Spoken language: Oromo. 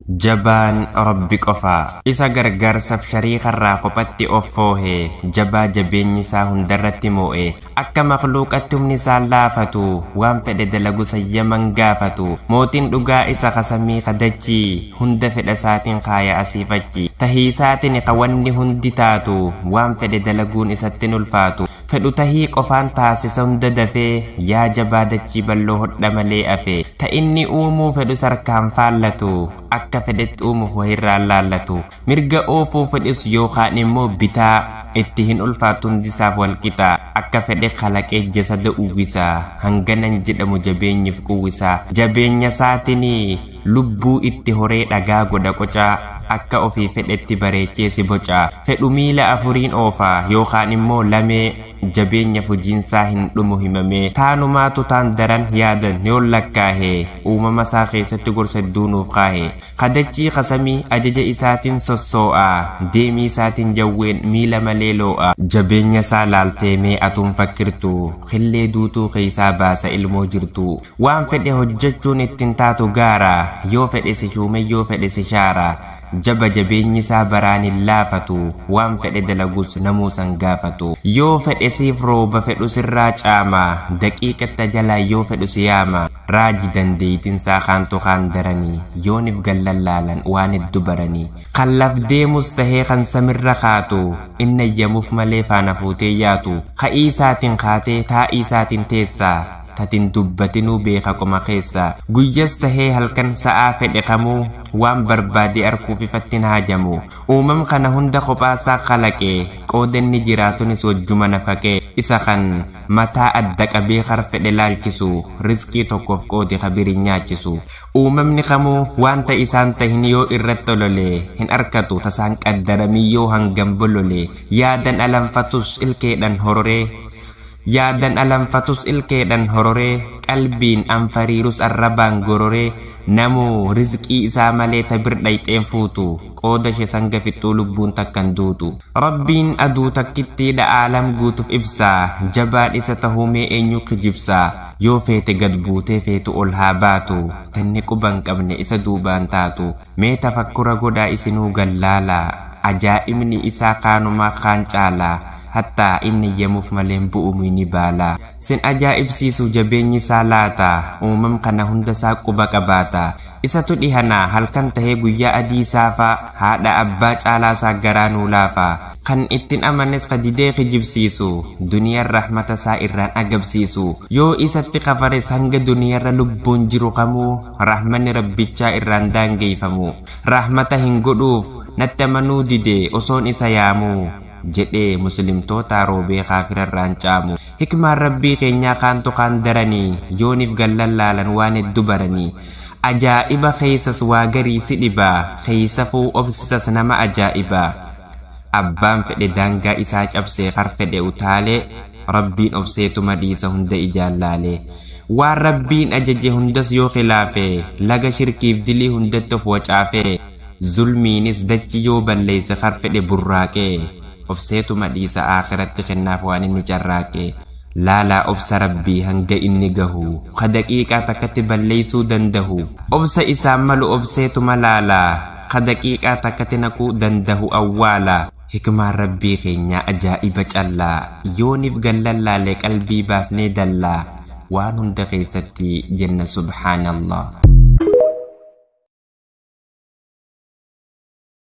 Jabaan Rabbi qofaa isa gargaarsaaf shariika irraa kophatti offoohe jabaa jabeenyi isaa hundarratti moo'e akka makluuqatti humni isaa laafatu waan fedhe dalagu sayyaman gaafatu mootiin dhugaa isa kasamii kadachii hunda fedha isaatiin kaaya asiifachi tahii isaatiin kawanni hundi taatu waan fedhe dalaguun isatti ulfaatu fedhu tahii qofaan taasisa hunda dafee yaa jabaa dachii balloo hodha malee afe ta inni uumuu fedhu sarkaan faallatu akka fedhetti uumuuf wahirraan laallatu mirga oofuu fedhis yookaan immoo bitaa itti hin ulfaatu hundisaaf walqixa akka fedhe kalaqee jasada uwwisaa hanganan jedhamu jabeenyiif quwwisaa jabeenya isaatiin lubbuu itti horee dhagaa godha qocaa akka ofii fedhetti bareechee si boca fedhu miila afuriin oofaa yookaan immoo lamee jabeenya fujiinsaa hin dhumu himamee taanumaatu taan daran yaadan yoo lakkaahee uumama isaa keessatti gorsa duunuuf kaahee kadachii kasamii ajaja isaatiin sossoo'aa deemii isaatiin jawween miila malee loo'a jabeenya isaa laalteemee atuun fakkirtu khillee duutuu keessaa baasa ilmoo jirtu waan fedhe hojjechuun ittiin taatu gaara yoo fedhe si shuume yoo fedhe si shaara jaba jabeenyi isaa baraan hin laafatu waan fedhe dalagus namuu san gaafatu yoo fedhe siif rooba fedhu sirraa caama daqiiqatta jalaa yoo fedhu si yaama raaji dandeeytinsaa kaantu kaan daranii yoonif gallallaalan waan heddu baranii kan laf deemus tahee kan samirra kaatu inni ayyamuuf malee faana fuutee yaatu ka'ii isaatiin kaatee taa'ii isaatiin teessaa tatin dubbatinuu beeka qoma keessa guyyas tahee halkan sa'aa fedhe kamuu waan barbaade arguuf ifattiin haajamu uumam kana hunda kophaasaa kalaqee qoodanni jiraatunis wajjuma nafaqee isa kan mataa adda qabee kar fedhe laalchisu rizqii tokkoof qoodi kabirin nyaachisu uumamni kamuu wanta isaan tahin yoo irratti olole hin arkatu tasaan qaddaramii yoo hangam bolole yaadan alanfatus ilkeedhan hororee yaadan alanfatus ilkeedhan hororee qalbiin anfariirus arrabaan gororee namuu rizqii isaa malee tabir dhayxeen fuutu qooda ishee sanga fixxuu lubbuun takkan duutu rabbiin aduu takkittiidha aalam guutuuf ibsaa jabaan isa tahumee eenyu kijibsaa yoo feete gad buutee feetu ol haa baatu tanni quban qabne isa duubaan taatu mee tafakkura godhaa isinuu gallaalaa ajaa'ibni isaa kaanumaa kaan caalaa hatta inni yamuuf maleen bu'umu ni baala sin ajaa'ibsiisu jabeenyi isaa laata uumam kana hunda isaa quba qabaata isatu dhihanaa halkan tahee guyyaa adii saafa haadha abbaa caalaa isaa garaanuu laafa kan ittiin amanes kadidee kijibsiisu duniyaan rahmata isaa irraan agabsiisu yoo isatti kafares hanga duniyarra lubbuun jiru kamuu rahmanni rabbichaa irraan daangeeyfamu rahmata hin godhuuf natti amanuu dide osoon isa yaamuu jedhee muslimtoota roobee kaafirarraan caamu hikmaan rabbii keenyaa kaantu kaan daranii yoonif gallallaalan waan heddu baranii ajaa'iba keeysas waa garii si dhibaa keeysafuu obsisas nama ajaa'ibaa abbaan fedhe daangaa isaa cabsee kar fedhe utaalee rabbiin obseetuma dhiisa hunda ijaallaalee waan rabbiin ajaje hundas yoo khilaafe laga shirkiif dilii hundatti of wacaafee zulmiinis dachi yoo balleeyse kar fedhe burraaqee obseetuma dhiisa aakiratti kennaaf waan inni carraaqe laalaa obsa rabbii hanga inni gahu ka daqiiqaa takkatti balleeysuu dandahu obsa isaan malu obseetuma laalaa ka daqiiqaa takkatti naquu dandahu awwaalaa hikmaan rabbii keenyaa ajaa'iba callaa yoonif gallallaalee qalbii baafnee dallaa waan hunda keessatti jenna subhaanallah.